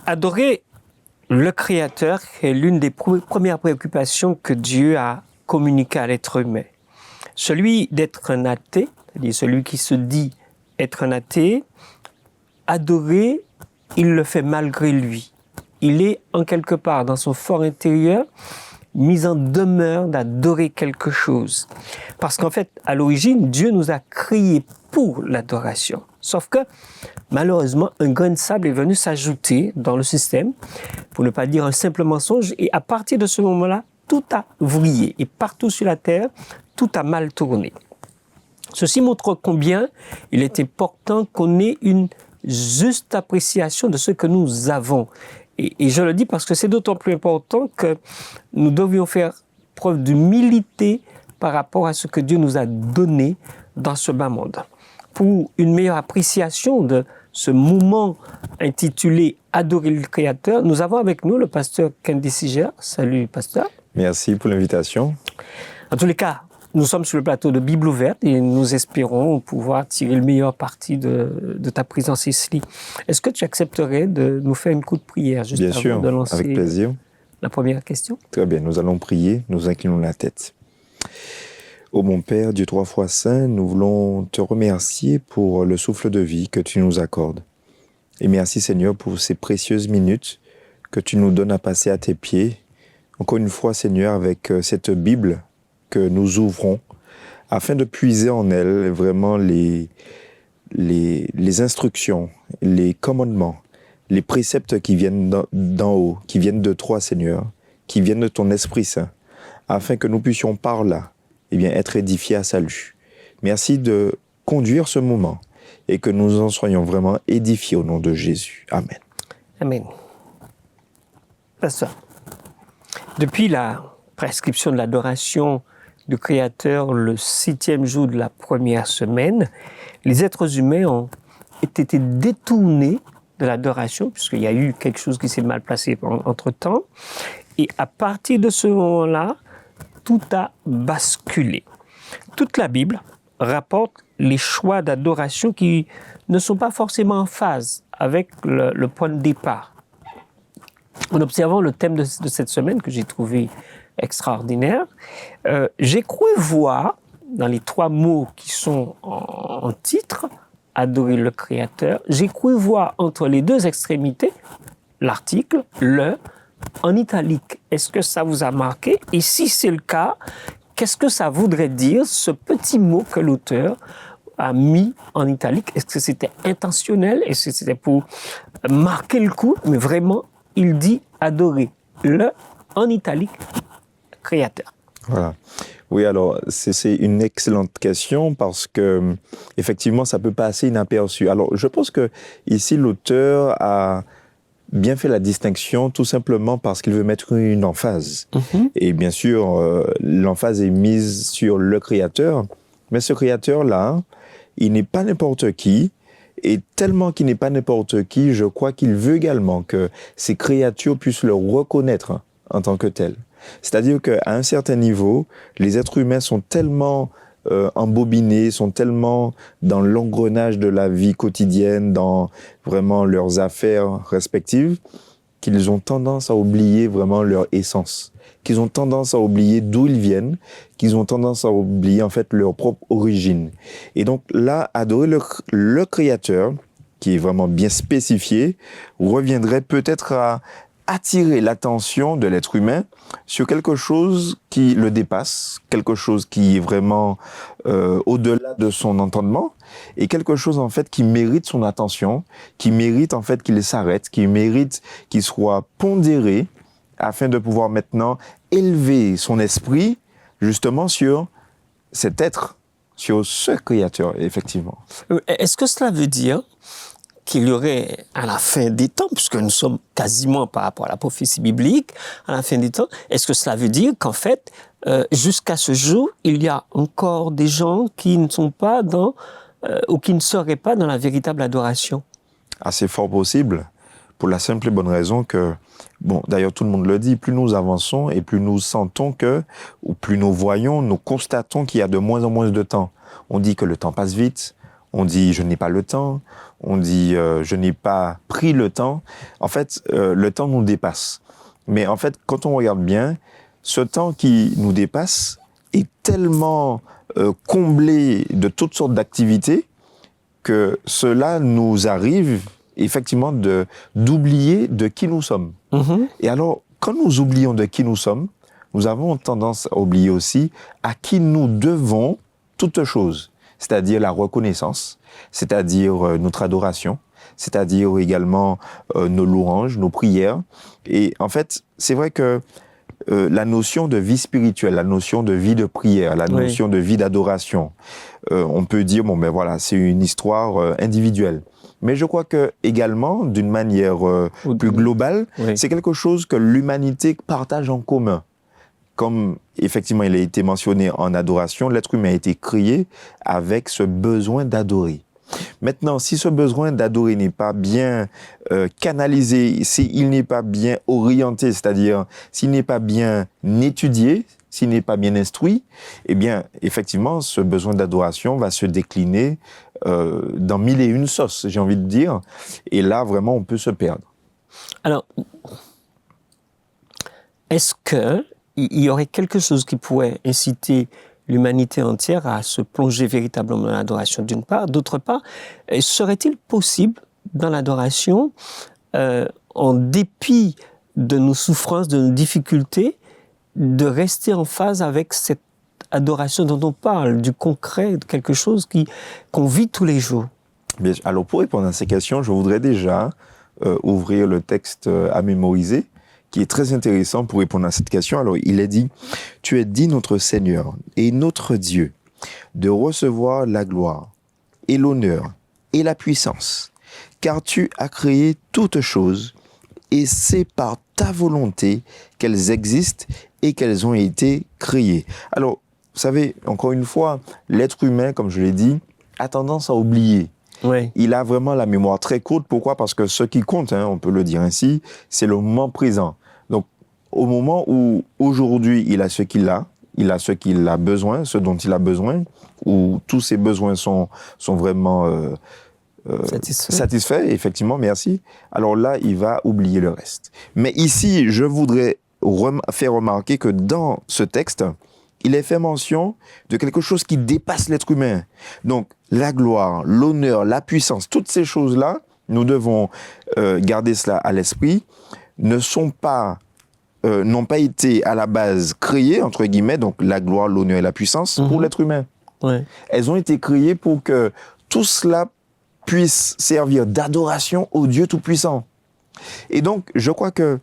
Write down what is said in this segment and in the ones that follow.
Adorer le Créateur est l'une des premières préoccupations que Dieu a communiquées à l'être humain. Celui d'être un athée, c'est-à-dire celui qui se dit être un athée, adorer, il le fait malgré lui. Il est en quelque part dans son fort intérieur mis en demeure d'adorer quelque chose. Parce qu'en fait, à l'origine, Dieu nous a créés pour l'adoration. Sauf que, malheureusement, un grain de sable est venu s'ajouter dans le système, pour ne pas dire un simple mensonge, et à partir de ce moment-là, tout a vrillé. Et partout sur la terre, tout a mal tourné. Ceci montre combien il est important qu'on ait une juste appréciation de ce que nous avons. Et je le dis parce que c'est d'autant plus important que nous devions faire preuve d'humilité par rapport à ce que Dieu nous a donné dans ce bas monde. Pour une meilleure appréciation de ce moment intitulé « Adorer le Créateur », nous avons avec nous le pasteur Kendi Siger. Salut, pasteur. Merci pour l'invitation. En tous les cas, nous sommes sur le plateau de Bible ouverte et nous espérons pouvoir tirer le meilleur parti de ta présence ici. Est-ce que tu accepterais de nous faire une courte prière juste Bien avant sûr, de lancer avec plaisir. La première question? Très bien, nous allons prier, nous inclinons la tête. Ô mon Père, Dieu trois fois saint, nous voulons te remercier pour le souffle de vie que tu nous accordes. Et merci Seigneur pour ces précieuses minutes que tu nous donnes à passer à tes pieds. Encore une fois Seigneur, avec cette Bible que nous ouvrons, afin de puiser en elle vraiment les instructions, les commandements, les préceptes qui viennent d'en haut, qui viennent de toi Seigneur, qui viennent de ton Esprit Saint, afin que nous puissions par là, être édifiés à salut. Merci de conduire ce moment et que nous en soyons vraiment édifiés au nom de Jésus. Amen. Amen. Pasteur, depuis la prescription de l'adoration du Créateur le 6e jour de la première semaine, les êtres humains ont été détournés de l'adoration, puisqu'il y a eu quelque chose qui s'est mal placé entre-temps. Et à partir de ce moment-là, tout a basculé. Toute la Bible rapporte les choix d'adoration qui ne sont pas forcément en phase avec le point de départ. En observant le thème de cette semaine, que j'ai trouvé extraordinaire, j'ai cru voir, dans les 3 mots qui sont en titre, « Adorer le Créateur », j'ai cru voir entre les 2 extrémités, l'article, le, en italique. Est-ce que ça vous a marqué? Et si c'est le cas, qu'est-ce que ça voudrait dire, ce petit mot que l'auteur a mis en italique? Est-ce que c'était intentionnel? Est-ce que c'était pour marquer le coup? Mais vraiment, il dit adorer le, en italique, Créateur. Voilà. Oui, alors c'est une excellente question parce que effectivement, ça peut passer inaperçu. Alors, je pense que ici l'auteur a bien fait la distinction tout simplement parce qu'il veut mettre une emphase. Et bien sûr, l'emphase est mise sur le Créateur, mais ce Créateur-là, il n'est pas n'importe qui. Et tellement qu'il n'est pas n'importe qui, je crois qu'il veut également que ces créatures puissent le reconnaître en tant que tel. C'est-à-dire qu'à un certain niveau, les êtres humains sont tellement embobinés, sont tellement dans l'engrenage de la vie quotidienne, dans vraiment leurs affaires respectives, qu'ils ont tendance à oublier vraiment leur essence, qu'ils ont tendance à oublier d'où ils viennent, qu'ils ont tendance à oublier en fait leur propre origine. Et donc là, adorer le Créateur, qui est vraiment bien spécifié, reviendrait peut-être à attirer l'attention de l'être humain sur quelque chose qui le dépasse, quelque chose qui est vraiment au-delà de son entendement, et quelque chose en fait qui mérite son attention, qui mérite en fait qu'il s'arrête, qui mérite qu'il soit pondéré, afin de pouvoir maintenant élever son esprit justement sur cet être, sur ce Créateur, effectivement. Est-ce que cela veut dire qu'il y aurait à la fin des temps, puisque nous sommes quasiment par rapport à la prophétie biblique, à la fin des temps, est-ce que cela veut dire qu'en fait, jusqu'à ce jour, il y a encore des gens qui ne sont pas dans, ou qui ne seraient pas dans la véritable adoration? C'est fort possible, pour la simple et bonne raison que, bon, d'ailleurs tout le monde le dit, plus nous avançons et plus nous sentons que, ou plus nous voyons, nous constatons qu'il y a de moins en moins de temps. On dit que le temps passe vite, on dit je n'ai pas le temps, on dit je n'ai pas pris le temps. En fait, le temps nous dépasse. Mais en fait, quand on regarde bien, ce temps qui nous dépasse est tellement comblé de toutes sortes d'activités que cela nous arrive effectivement d'oublier de qui nous sommes. Et alors, quand nous oublions de qui nous sommes, nous avons tendance à oublier aussi à qui nous devons toutes choses, c'est-à-dire la reconnaissance, c'est-à-dire notre adoration, c'est-à-dire également nos louanges, nos prières. Et en fait, c'est vrai que la notion de vie spirituelle, la notion de vie de prière, la notion de vie d'adoration, on peut dire, bon ben voilà, c'est une histoire individuelle. Mais je crois que également, d'une manière plus globale, c'est quelque chose que l'humanité partage en commun. Comme effectivement il a été mentionné en adoration, l'être humain a été créé avec ce besoin d'adorer. Maintenant, si ce besoin d'adorer n'est pas bien canalisé, s'il n'est pas bien orienté, c'est-à-dire s'il n'est pas bien étudié, s'il n'est pas bien instruit, eh bien, effectivement, ce besoin d'adoration va se décliner dans mille et une sauces, j'ai envie de dire. Et là, vraiment, on peut se perdre. Alors, est-ce qu'il y aurait quelque chose qui pourrait inciter l'humanité entière à se plonger véritablement dans l'adoration d'une part. D'autre part, serait-il possible dans l'adoration, en dépit de nos souffrances, de nos difficultés, de rester en phase avec cette adoration dont on parle, du concret, de quelque chose qu'on vit tous les jours? Bien, alors pour répondre à ces questions, je voudrais déjà ouvrir le texte à mémoriser, qui est très intéressant pour répondre à cette question. Alors, il est dit, « Tu es dit, notre Seigneur et notre Dieu, de recevoir la gloire et l'honneur et la puissance, car tu as créé toutes choses, et c'est par ta volonté qu'elles existent et qu'elles ont été créées. » Alors, vous savez, encore une fois, l'être humain, comme je l'ai dit, a tendance à oublier. Oui. Il a vraiment la mémoire très courte. Pourquoi? Parce que ce qui compte, on peut le dire ainsi, c'est le moment présent. Donc, au moment où aujourd'hui il a ce qu'il a besoin, ce dont il a besoin, où tous ses besoins sont vraiment satisfaits, effectivement, merci. Alors là, il va oublier le reste. Mais ici, je voudrais faire remarquer que dans ce texte, il est fait mention de quelque chose qui dépasse l'être humain. Donc, la gloire, l'honneur, la puissance, toutes ces choses-là, nous devons garder cela à l'esprit, n'ont pas été à la base créées, entre guillemets, donc la gloire, l'honneur et la puissance, pour l'être humain. Ouais. Elles ont été créées pour que tout cela puisse servir d'adoration au Dieu Tout-Puissant. Et donc, je crois que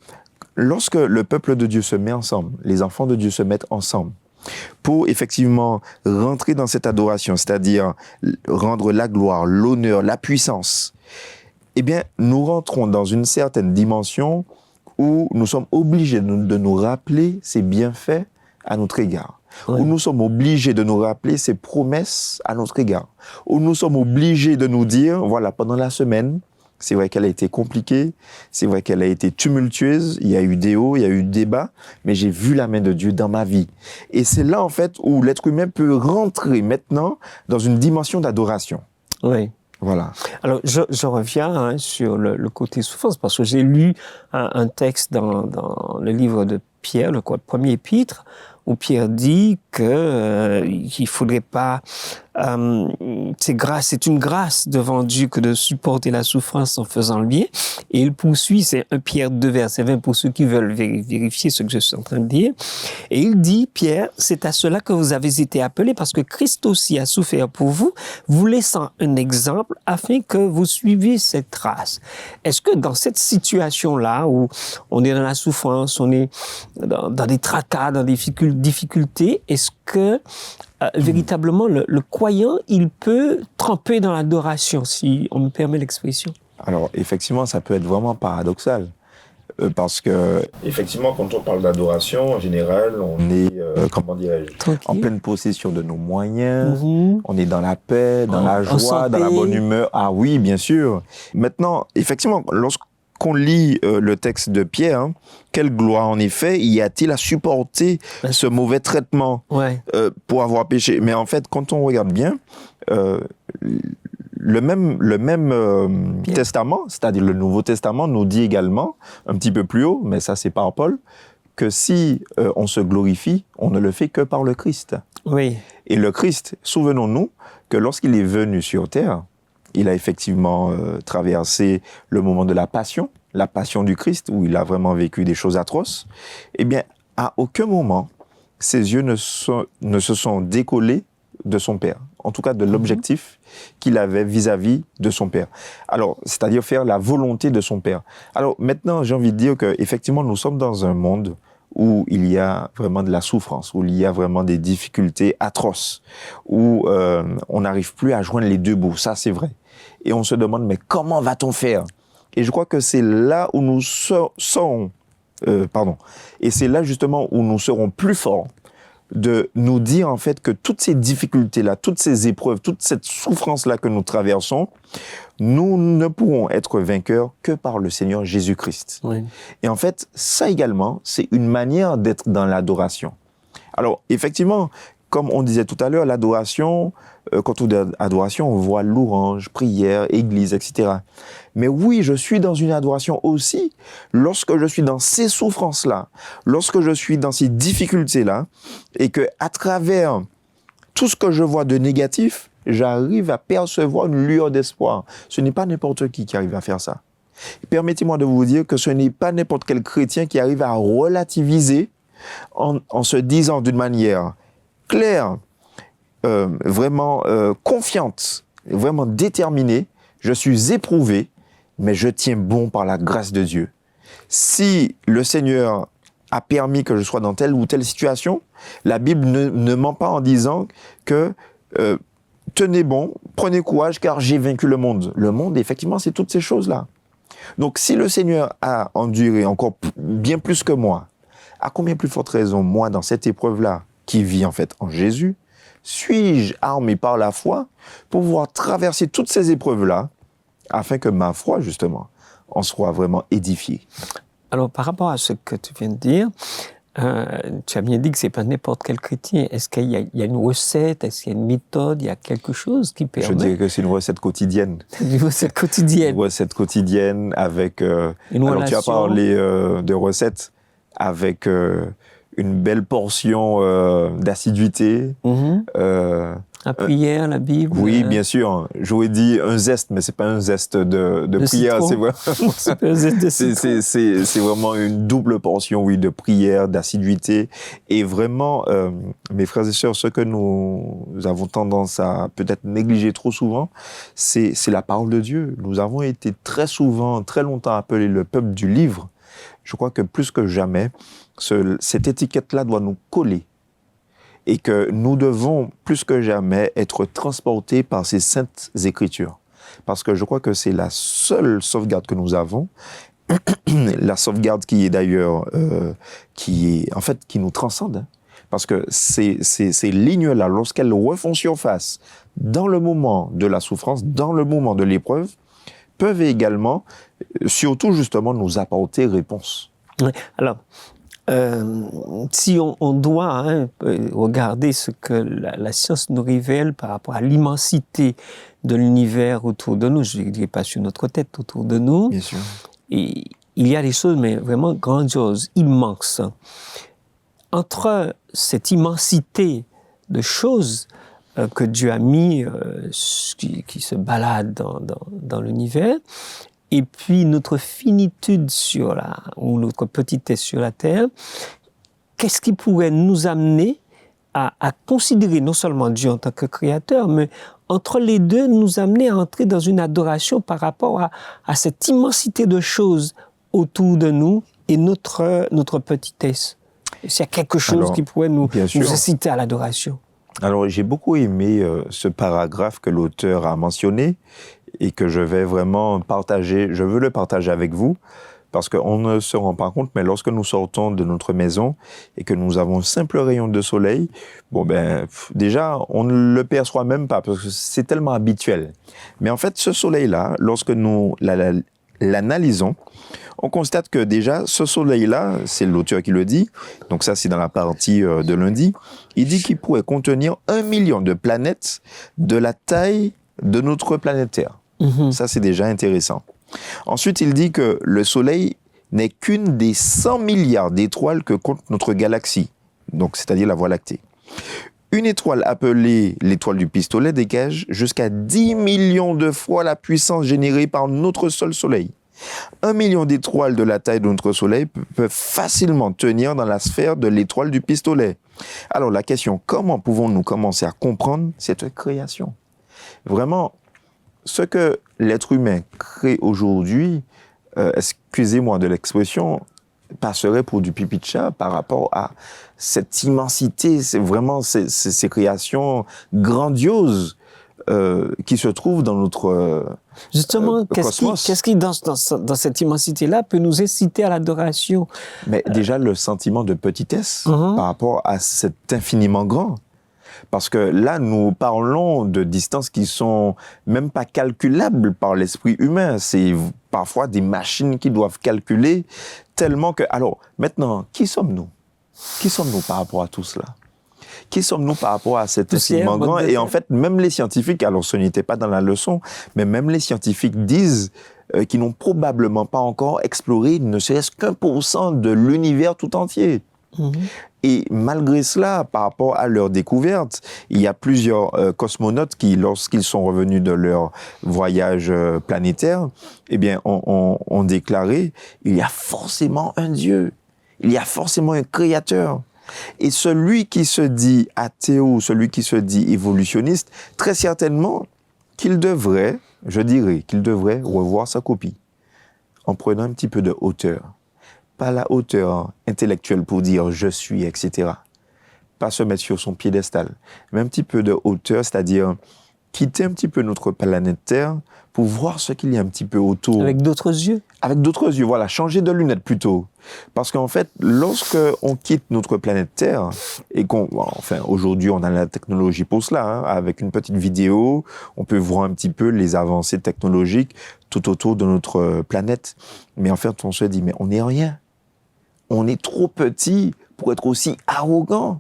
lorsque le peuple de Dieu se met ensemble, les enfants de Dieu se mettent ensemble, pour effectivement rentrer dans cette adoration, c'est-à-dire rendre la gloire, l'honneur, la puissance, eh bien, nous rentrons dans une certaine dimension où nous sommes obligés de nous rappeler ses bienfaits à notre égard, où nous sommes obligés de nous rappeler ses promesses à notre égard, où nous sommes obligés de nous dire, voilà, pendant la semaine, c'est vrai qu'elle a été compliquée, c'est vrai qu'elle a été tumultueuse, il y a eu des hauts, il y a eu des bas, mais j'ai vu la main de Dieu dans ma vie. Et c'est là, en fait, où l'être humain peut rentrer maintenant dans une dimension d'adoration. Oui. Voilà. Alors, je reviens sur le côté souffrance, parce que j'ai lu un texte dans le livre de Pierre, le premier épître, où Pierre dit qu'il faudrait pas, c'est une grâce devant Dieu que de supporter la souffrance en faisant le bien. Et il poursuit, c'est 1 Pierre 2, verset 20, pour ceux qui veulent vérifier ce que je suis en train de dire. Et il dit, Pierre, c'est à cela que vous avez été appelés, parce que Christ aussi a souffert pour vous, vous laissant un exemple afin que vous suiviez cette trace. Est-ce que dans cette situation-là, où on est dans la souffrance, on est dans des tracas, dans des difficultés, est-ce que véritablement le croyant, il peut tremper dans l'adoration, si on me permet l'expression? Alors, effectivement, ça peut être vraiment paradoxal. Parce que, effectivement, quand on parle d'adoration, en général, on est, en pleine possession de nos moyens, on est dans la paix, dans la joie, dans la bonne humeur. Ah oui, bien sûr. Maintenant, effectivement, lorsqu'on lit le texte de Pierre, quelle gloire en effet y a-t-il à supporter ce mauvais traitement pour avoir péché? Mais en fait, quand on regarde bien, le même testament, c'est-à-dire le Nouveau Testament, nous dit également, un petit peu plus haut, mais ça c'est par Paul, que si on se glorifie, on ne le fait que par le Christ. Oui. Et le Christ, souvenons-nous que lorsqu'il est venu sur terre, il a effectivement traversé le moment de la passion du Christ, où il a vraiment vécu des choses atroces. Eh bien, à aucun moment, ses yeux ne se sont décollés de son Père, en tout cas de l'objectif qu'il avait vis-à-vis de son Père. Alors, c'est-à-dire faire la volonté de son Père. Alors maintenant, j'ai envie de dire qu'effectivement, nous sommes dans un monde où il y a vraiment de la souffrance, où il y a vraiment des difficultés atroces, où on n'arrive plus à joindre les deux bouts, ça c'est vrai. Et on se demande, mais comment va-t-on faire ? Et je crois que c'est là où nous serons, et c'est là justement où nous serons plus forts, de nous dire en fait que toutes ces difficultés-là, toutes ces épreuves, toute cette souffrance-là que nous traversons, nous ne pourrons être vainqueurs que par le Seigneur Jésus-Christ. Oui. Et en fait, ça également, c'est une manière d'être dans l'adoration. Alors, effectivement, comme on disait tout à l'heure, l'adoration, quand on dit adoration, on voit louange, prière, église, etc. Mais oui, je suis dans une adoration aussi lorsque je suis dans ces souffrances-là, lorsque je suis dans ces difficultés-là, et que à travers tout ce que je vois de négatif, j'arrive à percevoir une lueur d'espoir. Ce n'est pas n'importe qui arrive à faire ça. Permettez-moi de vous dire que ce n'est pas n'importe quel chrétien qui arrive à relativiser en se disant d'une manière claire, vraiment confiante, vraiment déterminée, je suis éprouvé, mais je tiens bon par la grâce de Dieu. Si le Seigneur a permis que je sois dans telle ou telle situation, la Bible ne ment pas en disant que tenez bon, prenez courage car j'ai vaincu le monde. Le monde, effectivement, c'est toutes ces choses-là. Donc, si le Seigneur a enduré encore bien plus que moi, à combien plus forte raison, moi, dans cette épreuve-là, qui vit en fait en Jésus, suis-je armé par la foi pour pouvoir traverser toutes ces épreuves-là, afin que ma foi, justement, en soit vraiment édifiée. Alors, par rapport à ce que tu viens de dire, tu as bien dit que c'est pas n'importe quel chrétien. Est-ce qu'il y a une recette, est-ce qu'il y a une méthode, il y a quelque chose qui permet... Je dirais que c'est une recette quotidienne. Une recette quotidienne. Une recette quotidienne avec... une alors, relation. tu as parlé de recettes avec une belle portion d'assiduité. La prière, la Bible. Oui, bien sûr. J'aurais dit un zeste, mais c'est pas un zeste de prière. Citron. C'est vraiment, C'est pas un zeste de citron. c'est vraiment une double portion, oui, de prière, d'assiduité. Et vraiment, mes frères et sœurs, ce que nous avons tendance à peut-être négliger trop souvent, c'est la parole de Dieu. Nous avons été très souvent, très longtemps appelés le peuple du livre. Je crois que plus que jamais, cette étiquette-là doit nous coller. Et que nous devons, plus que jamais, être transportés par ces saintes écritures. Parce que je crois que c'est la seule sauvegarde que nous avons, la sauvegarde qui est d'ailleurs, qui nous transcende. Parce que ces lignes-là, lorsqu'elles refont surface dans le moment de la souffrance, dans le moment de l'épreuve, peuvent également, surtout justement, nous apporter réponse. Oui. Alors, si on doit regarder ce que la science nous révèle par rapport à l'immensité de l'univers autour de nous, je ne dirais pas sur notre tête, autour de nous, bien sûr. Et il y a des choses mais vraiment grandioses, immenses. Entre cette immensité de choses que Dieu a mis, qui se baladent dans l'univers, et puis notre finitude ou notre petitesse sur la terre, qu'est-ce qui pourrait nous amener à considérer non seulement Dieu en tant que créateur, mais entre les deux, nous amener à entrer dans une adoration par rapport à cette immensité de choses autour de nous et notre petitesse. S'il y a quelque chose qui pourrait nous inciter à l'adoration. Alors, j'ai beaucoup aimé ce paragraphe que l'auteur a mentionné et que je vais vraiment partager. Je veux le partager avec vous parce qu'on ne se rend pas compte, mais lorsque nous sortons de notre maison et que nous avons un simple rayon de soleil, déjà, on ne le perçoit même pas parce que c'est tellement habituel. Mais en fait, ce soleil-là, lorsque nous l'analysons, on constate que déjà, ce soleil-là, c'est l'auteur qui le dit, donc ça c'est dans la partie de lundi, il dit qu'il pourrait contenir 1 million de planètes de la taille de notre planète Terre. Ça, c'est déjà intéressant. Ensuite, il dit que le Soleil n'est qu'une des 100 milliards d'étoiles que compte notre galaxie, donc c'est-à-dire la Voie lactée. Une étoile appelée l'étoile du pistolet dégage jusqu'à 10 millions de fois la puissance générée par notre seul Soleil. 1 million d'étoiles de la taille de notre Soleil peuvent facilement tenir dans la sphère de l'étoile du pistolet. Alors la question, comment pouvons-nous commencer à comprendre cette création ? Vraiment, ce que l'être humain crée aujourd'hui, excusez-moi de l'expression, passerait pour du pipi de chat par rapport à cette immensité, c'est vraiment ces créations grandioses qui se trouvent dans notre Justement, cosmos. qu'est-ce qui dans cette immensité-là, peut nous inciter à l'adoration? Mais déjà, le sentiment de petitesse par rapport à cet infiniment grand. Parce que là, nous parlons de distances qui sont même pas calculables par l'esprit humain. C'est parfois des machines qui doivent calculer tellement que... Alors, maintenant, qui sommes-nous? Qui sommes-nous par rapport à tout cela? Qui sommes-nous par rapport à cet infiniment grand? Et en fait, même les scientifiques, alors ce n'était pas dans la leçon, mais même les scientifiques disent qu'ils n'ont probablement pas encore exploré ne serait-ce qu'1% de l'univers tout entier. Et malgré cela, par rapport à leur découverte, il y a plusieurs cosmonautes qui, lorsqu'ils sont revenus de leur voyage planétaire, eh bien, ont déclaré, il y a forcément un Dieu, il y a forcément un créateur. Et celui qui se dit athéo, celui qui se dit évolutionniste, très certainement qu'il devrait, je dirais, qu'il devrait revoir sa copie en prenant un petit peu de hauteur. Pas la hauteur intellectuelle pour dire « je suis », etc. Pas se mettre sur son piédestal, mais un petit peu de hauteur, c'est-à-dire quitter un petit peu notre planète Terre pour voir ce qu'il y a un petit peu autour. Avec d'autres yeux. Avec d'autres yeux, voilà, changer de lunettes plutôt. Parce qu'en fait, lorsque on quitte notre planète Terre, et aujourd'hui on a la technologie pour cela, hein, avec une petite vidéo, on peut voir un petit peu les avancées technologiques tout autour de notre planète. Mais en fait, on se dit, mais on n'est rien. On est trop petit pour être aussi arrogant.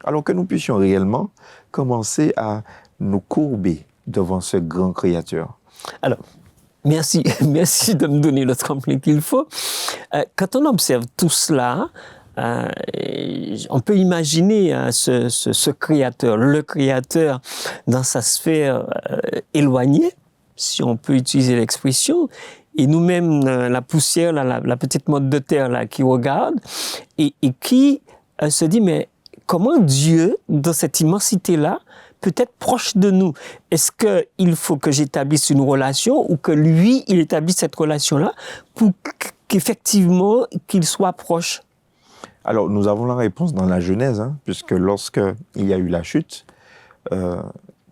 Alors que nous puissions réellement commencer à nous courber devant ce grand créateur. Alors, merci de me donner le tremplin qu'il faut. Quand on observe tout cela, on peut imaginer ce créateur, le créateur dans sa sphère éloignée, si on peut utiliser l'expression, et nous-mêmes, la poussière, la petite motte de terre là, qui regarde, et qui se dit, mais comment Dieu, dans cette immensité-là, peut être proche de nous? Est-ce qu'il faut que j'établisse une relation ou que lui, il établisse cette relation-là pour qu'effectivement, qu'il soit proche? Alors, nous avons la réponse dans la Genèse, hein, puisque lorsqu'il y a eu la chute,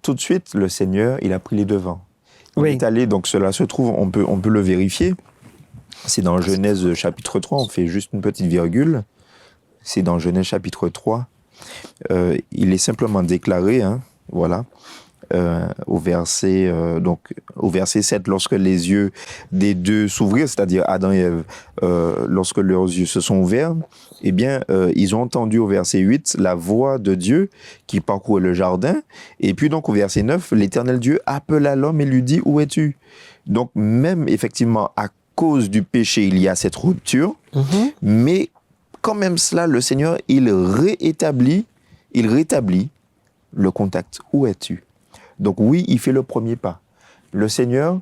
tout de suite, le Seigneur, il a pris les devants. Il est allé, donc cela se trouve, on peut le vérifier. C'est dans Genèse chapitre 3, on fait juste une petite virgule. C'est dans Genèse chapitre 3. Il est simplement déclaré, hein, voilà, au verset 7, lorsque les yeux des deux s'ouvrirent, c'est-à-dire Adam et Ève, lorsque leurs yeux se sont ouverts, eh bien, ils ont entendu au verset 8 la voix de Dieu qui parcourait le jardin. Et puis donc au verset 9, l'Éternel Dieu appela l'homme et lui dit, où es-tu? Donc même effectivement, à cause du péché, il y a cette rupture, mais quand même cela, le Seigneur, il rétablit le contact. Où es-tu? Donc oui, il fait le premier pas. Le Seigneur,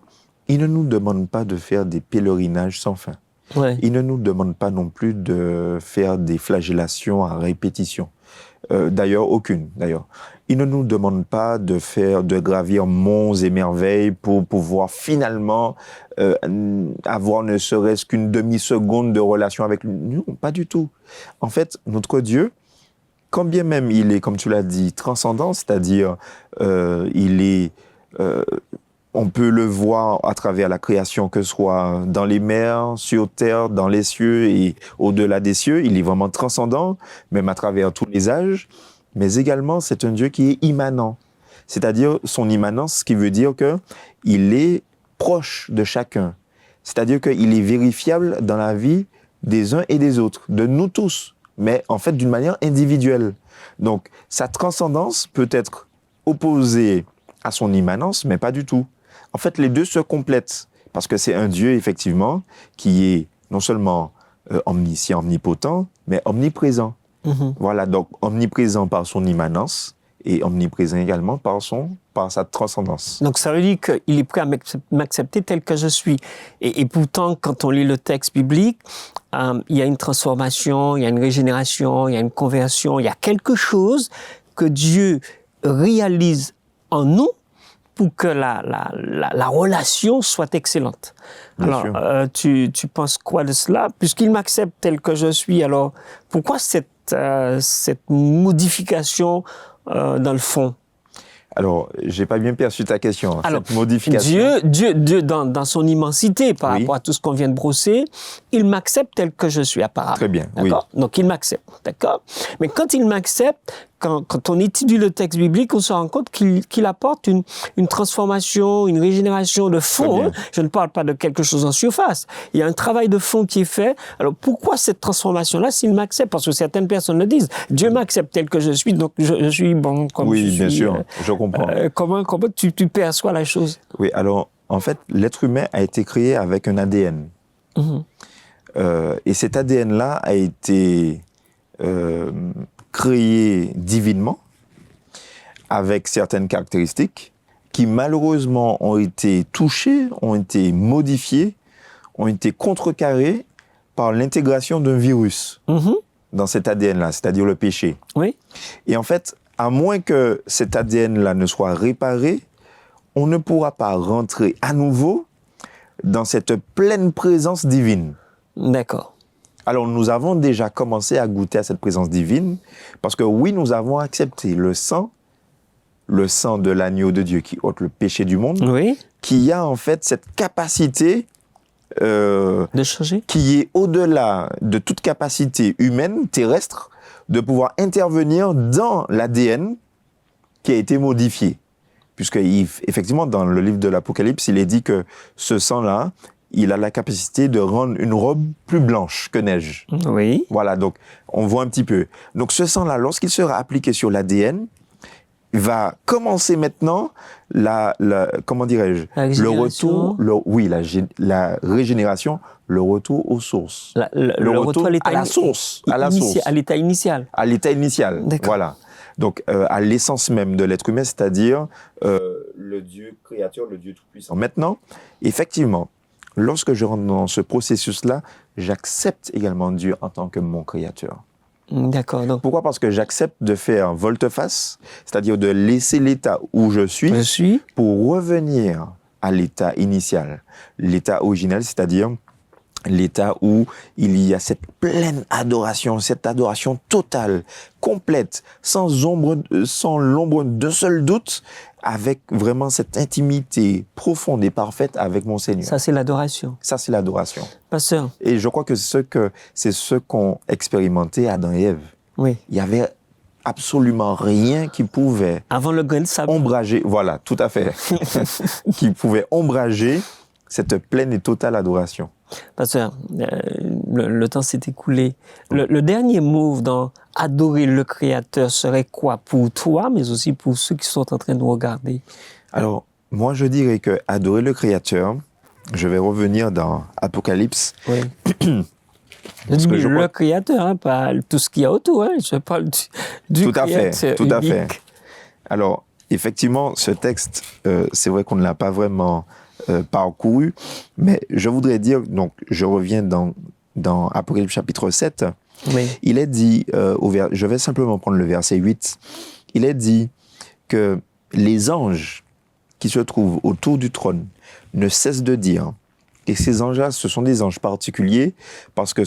il ne nous demande pas de faire des pèlerinages sans fin. Ouais. Il ne nous demande pas non plus de faire des flagellations à répétition. D'ailleurs, aucune. D'ailleurs, il ne nous demande pas de gravir monts et merveilles pour pouvoir finalement avoir ne serait-ce qu'une demi-seconde de relation avec lui. Non, pas du tout. En fait, notre Dieu, quand bien même il est, comme tu l'as dit, transcendant, c'est-à-dire il est on peut le voir à travers la création, que ce soit dans les mers, sur terre, dans les cieux et au-delà des cieux. Il est vraiment transcendant, même à travers tous les âges. Mais également, c'est un Dieu qui est immanent. C'est-à-dire, son immanence, ce qui veut dire qu'il est proche de chacun. C'est-à-dire qu'il est vérifiable dans la vie des uns et des autres, de nous tous, mais en fait d'une manière individuelle. Donc, sa transcendance peut être opposée à son immanence, mais pas du tout. En fait, les deux se complètent, parce que c'est un Dieu, effectivement, qui est non seulement omniscient, omnipotent, mais omniprésent. Voilà, donc omniprésent par son immanence et omniprésent également par sa transcendance. Donc ça veut dire qu'il est prêt à m'accepter tel que je suis. Et pourtant, quand on lit le texte biblique, il y a une transformation, il y a une régénération, il y a une conversion, il y a quelque chose que Dieu réalise en nous pour que la relation soit excellente. Bien Alors, tu penses quoi de cela? Puisqu'il m'accepte tel que je suis, alors pourquoi cette modification dans le fond? Alors, j'ai pas bien perçu ta question. Alors, cette modification. Dieu dans son immensité, par Oui. rapport à tout ce qu'on vient de brosser, il m'accepte tel que je suis, apparemment. Très bien, D'accord? Donc, il m'accepte, d'accord? Mais quand il m'accepte, quand on étudie le texte biblique, on se rend compte qu'il apporte une transformation, une régénération de fond. Hein. Je ne parle pas de quelque chose en surface. Il y a un travail de fond qui est fait. Alors, pourquoi cette transformation-là s'il m'accepte? Parce que certaines personnes le disent. Dieu m'accepte tel que je suis, donc je suis bon comme je suis. Oui, bien sûr, je comprends. Comment tu perçois la chose? Oui, alors, en fait, l'être humain a été créé avec un ADN. Et cet ADN-là a été créé divinement, avec certaines caractéristiques qui malheureusement ont été touchées, ont été modifiées, ont été contrecarrées par l'intégration d'un virus dans cet ADN-là, c'est-à-dire le péché. Oui. Et en fait, à moins que cet ADN-là ne soit réparé, on ne pourra pas rentrer à nouveau dans cette pleine présence divine. D'accord. Alors, nous avons déjà commencé à goûter à cette présence divine, parce que oui, nous avons accepté le sang de l'agneau de Dieu qui ôte le péché du monde, Oui. qui a en fait cette capacité De changer. qui est au-delà de toute capacité humaine, terrestre, de pouvoir intervenir dans l'ADN qui a été modifié. Puisque, effectivement, dans le livre de l'Apocalypse, il est dit que ce sang-là, il a la capacité de rendre une robe plus blanche que neige. Oui. Voilà, donc on voit un petit peu. Donc ce sang-là, lorsqu'il sera appliqué sur l'ADN, va commencer maintenant comment dirais-je, le retour, la régénération, le retour aux sources. Le retour à la source, à l'état initial. À l'état initial, voilà. Donc à l'essence même de l'être humain, c'est-à-dire le Dieu créateur, le Dieu tout-puissant. Maintenant, effectivement, lorsque je rentre dans ce processus-là, j'accepte également Dieu en tant que mon créateur. D'accord. Donc, pourquoi? Parce que j'accepte de faire volte-face, c'est-à-dire de laisser l'état où je suis pour revenir à l'état initial, l'état original, c'est-à-dire l'état où il y a cette pleine adoration, cette adoration totale, complète, sans l'ombre d'un seul doute, avec vraiment cette intimité profonde et parfaite avec mon Seigneur. Ça, c'est l'adoration. Ça, c'est l'adoration. Pasteur. Et je crois que c'est ce qu'ont expérimenté Adam et Ève. Oui. Il y avait absolument rien qui pouvait avant le grain de sable. Ombrager, voilà, tout à fait, qui pouvait ombrager cette pleine et totale adoration. Pasteur, le temps s'est écoulé. Le dernier mot dans adorer le Créateur serait quoi pour toi, mais aussi pour ceux qui sont en train de nous regarder? Alors, moi, je dirais que adorer le Créateur, je vais revenir dans Apocalypse. Oui. Le Créateur, hein, pas tout ce qu'il y a autour. Hein. Je parle du tout Créateur. Tout à fait. Alors, effectivement, ce texte, c'est vrai qu'on ne l'a pas vraiment parcouru, mais je voudrais dire, donc je reviens dans Apocalypse chapitre 7, oui. Il est dit, je vais simplement prendre le verset 8, il est dit que les anges qui se trouvent autour du trône ne cessent de dire, et ces anges-là, ce sont des anges particuliers, parce que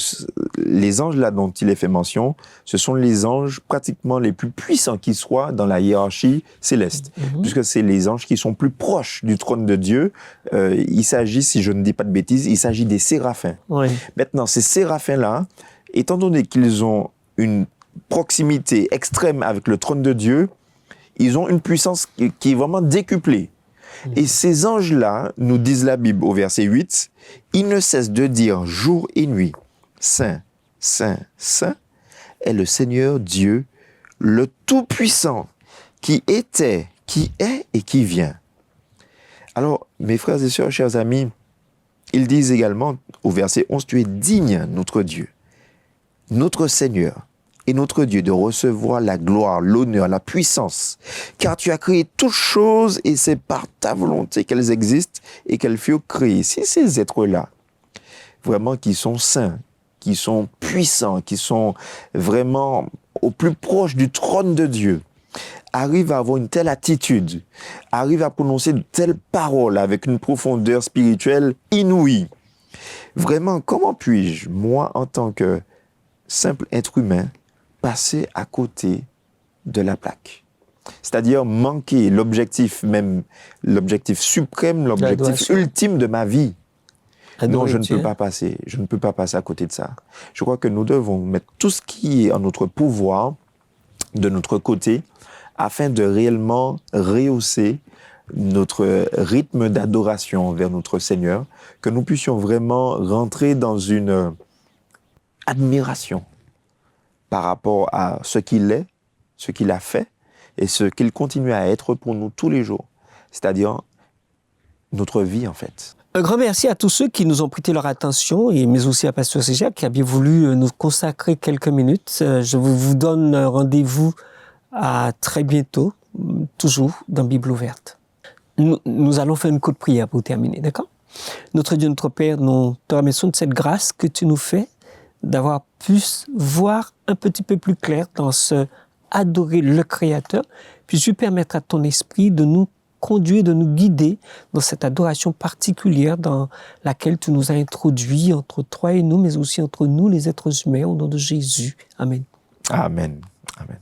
les anges-là dont il est fait mention, ce sont les anges pratiquement les plus puissants qui soient dans la hiérarchie céleste, puisque c'est les anges qui sont plus proches du trône de Dieu. Il s'agit, si je ne dis pas de bêtises, il s'agit des séraphins. Oui. Maintenant, ces séraphins-là, étant donné qu'ils ont une proximité extrême avec le trône de Dieu, ils ont une puissance qui est vraiment décuplée. Et ces anges-là, nous disent la Bible au verset 8, ils ne cessent de dire jour et nuit, Saint, Saint, Saint est le Seigneur Dieu, le Tout-Puissant, qui était, qui est et qui vient. Alors, mes frères et sœurs, chers amis, ils disent également au verset 11, « Tu es digne, notre Dieu, notre Seigneur et notre Dieu, de recevoir la gloire, l'honneur, la puissance, car tu as créé toutes choses et c'est par ta volonté qu'elles existent et qu'elles furent créées. » Si ces êtres-là, vraiment qui sont saints, qui sont puissants, qui sont vraiment au plus proche du trône de Dieu, arrivent à avoir une telle attitude, arrivent à prononcer de telles paroles avec une profondeur spirituelle inouïe. Vraiment, comment puis-je, moi, en tant que simple être humain, passer à côté de la plaque? C'est-à-dire manquer l'objectif même, l'objectif suprême, l'objectif ultime de ma vie. Non, je ne peux pas passer. Je ne peux pas passer à côté de ça. Je crois que nous devons mettre tout ce qui est en notre pouvoir, de notre côté, afin de réellement rehausser notre rythme d'adoration vers notre Seigneur, que nous puissions vraiment rentrer dans une admiration par rapport à ce qu'il est, ce qu'il a fait et ce qu'il continue à être pour nous tous les jours, c'est-à-dire notre vie en fait. Un grand merci à tous ceux qui nous ont prêté leur attention, mais aussi à Pasteur Séjac qui a bien voulu nous consacrer quelques minutes. Je vous donne rendez-vous à très bientôt, toujours dans Bible ouverte. Nous allons faire une courte prière pour terminer, d'accord? Notre Dieu, notre Père, nous te remercions de cette grâce que tu nous fais d'avoir pu voir un petit peu plus clair dans ce adorer le Créateur. Puis-tu permettre à ton esprit de nous conduire, de nous guider dans cette adoration particulière dans laquelle tu nous as introduits entre toi et nous, mais aussi entre nous, les êtres humains, au nom de Jésus. Amen. Amen. Amen.